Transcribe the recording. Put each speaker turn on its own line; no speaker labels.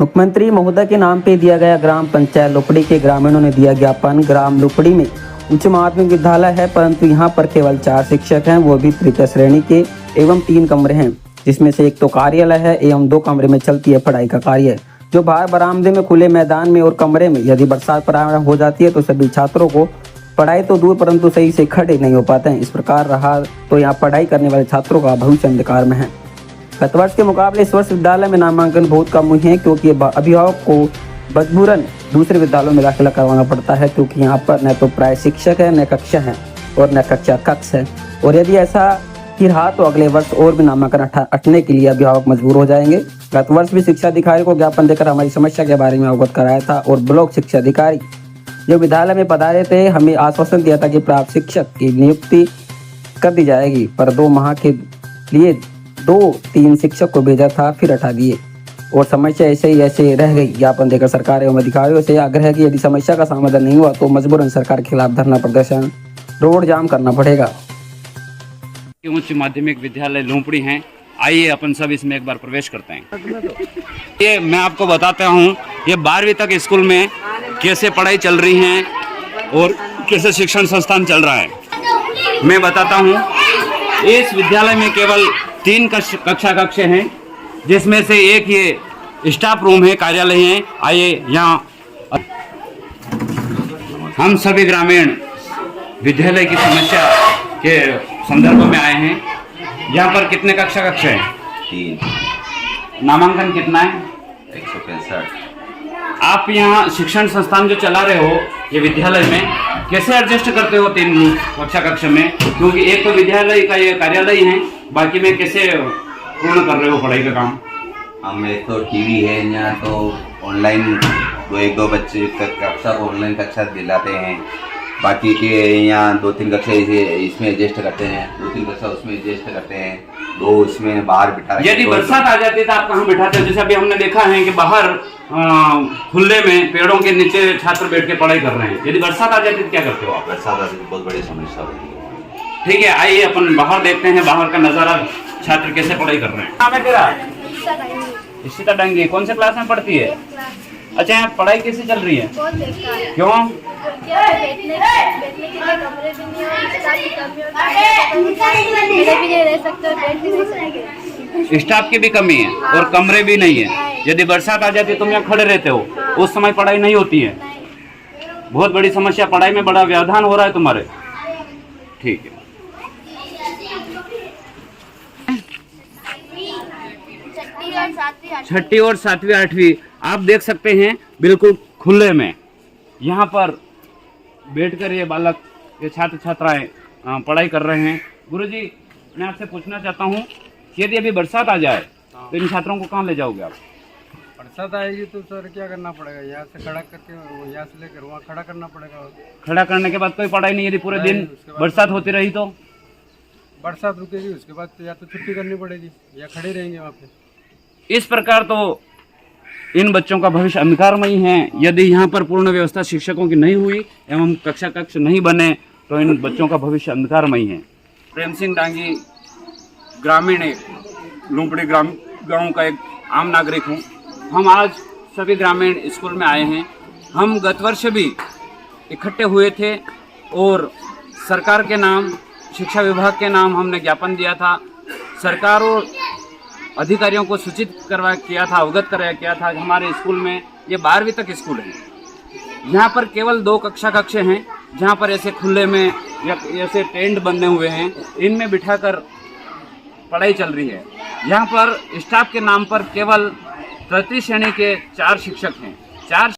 मुख्यमंत्री महोदय के नाम पे दिया गया ग्राम पंचायत लुपड़ी के ग्रामीणों ने दिया ज्ञापन। ग्राम लुपड़ी में उच्च माध्यमिक विद्यालय है, परंतु यहाँ पर केवल 4 शिक्षक हैं, वो भी तृतीय श्रेणी के, एवं 3 कमरे हैं, जिसमें से एक तो कार्यालय है एवं 2 कमरे में चलती है पढ़ाई का कार्य। जो बाहर बरामदे में, खुले मैदान में और कमरे में यदि बरसात प्रारंभ हो जाती है तो सभी छात्रों को पढ़ाई तो दूर परंतु सही से खड़े नहीं हो पाते हैं। इस प्रकार रहा तो यहाँ पढ़ाई करने वाले छात्रों का भविष्य अंधकार में है। गत वर्ष के मुकाबले इस वर्ष विद्यालय में नामांकन बहुत कम हुए हैं, क्योंकि अभिभावक को मजबूरन दूसरे विद्यालयों में दाखिला करवाना पड़ता है, क्योंकि यहाँ पर न तो प्राय शिक्षक है, न कक्षा है और न कक्षा कक्ष है। और यदि ऐसा ही रहा तो अगले वर्ष और भी नामांकन हटने के लिए अभिभावक मजबूर हो जाएंगे। गत वर्ष भी शिक्षा अधिकारी को ज्ञापन देकर हमारी समस्या के बारे में अवगत कराया था और ब्लॉक शिक्षा अधिकारी जो विद्यालय में पधारे थे हमें आश्वासन दिया था कि प्राप्त शिक्षक की नियुक्ति कर दी जाएगी, पर 2 माह के लिए 2-3 शिक्षक को भेजा था, फिर हटा दिए और समस्या ऐसे रह गई। ज्ञापन देकर सरकार एवं अधिकारियों से आग्रह कि यदि समस्या का समाधान नहीं हुआ तो मजबूरन सरकार के खिलाफ धरना प्रदर्शन, रोड जाम करना पड़ेगा।
उच्च माध्यमिक विद्यालय लुपड़ी हैं, आइए अपन सब इसमें एक बार प्रवेश करते हैं। ये मैं आपको बताता हूँ ये 12वीं तक स्कूल में कैसे पढ़ाई चल रही है और कैसे शिक्षण संस्थान चल रहा है मैं बताता हूँ। इस विद्यालय में केवल 3 कक्षा कक्ष हैं, जिसमें से एक ये स्टाफ रूम है, कार्यालय है। आइए यहाँ हम सभी ग्रामीण विद्यालय की समस्या के संदर्भ में आए हैं। यहाँ पर कितने कक्षा कक्ष हैं?
3।
नामांकन कितना है?
165।
आप यहाँ शिक्षण संस्थान जो चला रहे हो ये विद्यालय में कैसे एडजस्ट करते हो 3 कक्षा कक्ष में? क्योंकि एक तो विद्यालय का ये कार्यालय है, बाकी में कैसे पूर्ण कर रहे हो पढ़ाई का काम?
हम एक तो टीवी है यहाँ, तो ऑनलाइन 1-2 बच्चे कक्षा को ऑनलाइन कक्षा दिलाते हैं। बाकी के यहाँ 2-3 कक्षा इसमें एडजस्ट करते हैं, 2-3 कक्षा उसमें एडजस्ट करते हैं, 2 इसमें बाहर बिठा।
यदि बरसात आ जाती है तो आप कहाँ बिठाते हो? जैसे अभी हमने देखा है कि बाहर खुले में पेड़ों के नीचे छात्र बैठ के पढ़ाई कर रहे हैं। यदि बरसात आ जाती है तो क्या करते हो आप?
बरसात आती है बहुत बड़ी समस्या होती है।
ठीक है, आइए अपन बाहर देखते हैं बाहर का नज़ारा, छात्र कैसे पढ़ाई कर रहे हैं। नाम है तेरा? इशिता डांगी। कौन से क्लास में पढ़ती है? अच्छा, यहाँ पढ़ाई कैसे चल रही है? क्यों?
बैठने के लिए कमरे भी नहीं और रह सकते और बैठ भी नहीं सकते।
स्टाफ की भी कमी है और कमरे भी नहीं है। यदि बरसात आ जाती है तुम यहाँ खड़े रहते हो, उस समय पढ़ाई नहीं होती है। बहुत बड़ी समस्या, पढ़ाई में बड़ा व्यवधान हो रहा है तुम्हारे। ठीक है, 6ठी और 7वीं 8वीं आप देख सकते हैं बिल्कुल खुले में यहाँ पर बैठकर ये बालक, ये छात्र छात्राएं पढ़ाई कर रहे हैं। गुरुजी, मैं आपसे पूछना चाहता हूँ कि यदि अभी बरसात आ जाए तो इन छात्रों को कहाँ ले जाओगे आप?
बरसात आएगी तो सर क्या करना पड़ेगा? यहाँ से खड़ा करके यहाँ से लेकर वहाँ खड़ा करना पड़ेगा।
खड़ा करने के बाद कोई पढ़ाई नहीं, यदि पूरे दिन बरसात होती रही तो?
बरसात रुकेगी उसके बाद तो या तो छुट्टी करनी पड़ेगी या खड़े रहेंगे वहाँ पे।
इस प्रकार तो इन बच्चों का भविष्य अंधकारमयी है। यदि यहाँ पर पूर्ण व्यवस्था शिक्षकों की नहीं हुई एवं कक्षा कक्ष नहीं बने तो इन बच्चों का भविष्य अंधकारमयी है। प्रेम सिंह डांगी, ग्रामीण लुपड़ी गांव का एक आम नागरिक हूँ। हम आज सभी ग्रामीण स्कूल में आए हैं। हम गत वर्ष भी इकट्ठे हुए थे और सरकार के नाम, शिक्षा विभाग के नाम हमने ज्ञापन दिया था। सरकार और अधिकारियों को सूचित अवगत कराया किया था। हमारे स्कूल में ये 12वीं तक स्कूल है। यहाँ पर केवल 2 कक्षा कक्ष हैं, जहाँ पर ऐसे खुले में या ऐसे टेंट बने हुए हैं, इनमें बिठाकर पढ़ाई चल रही है। यहाँ पर स्टाफ के नाम पर केवल तृतीय श्रेणी के 4 शिक्षक हैं। 4